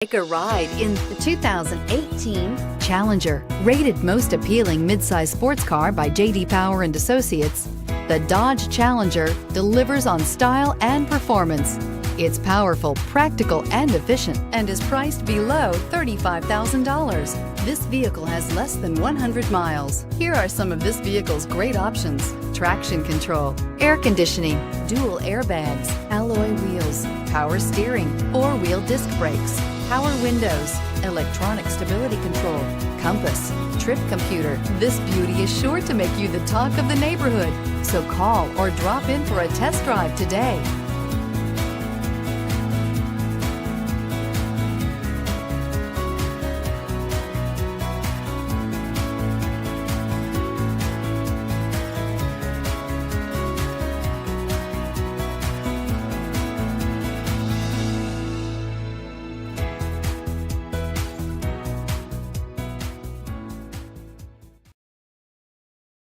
Take a ride in the 2018 Challenger. Rated most appealing midsize sports car by J.D. Power and Associates, the Dodge Challenger delivers on style and performance. It's powerful, practical, and efficient, and is priced below $35,000. This vehicle has less than 100 miles. Here are some of this vehicle's great options: traction control, air conditioning, dual airbags, alloy wheels, power steering, four-wheel disc brakes, power windows, electronic stability control, compass, trip computer. This beauty is sure to make you the talk of the neighborhood. So call or drop in for a test drive today.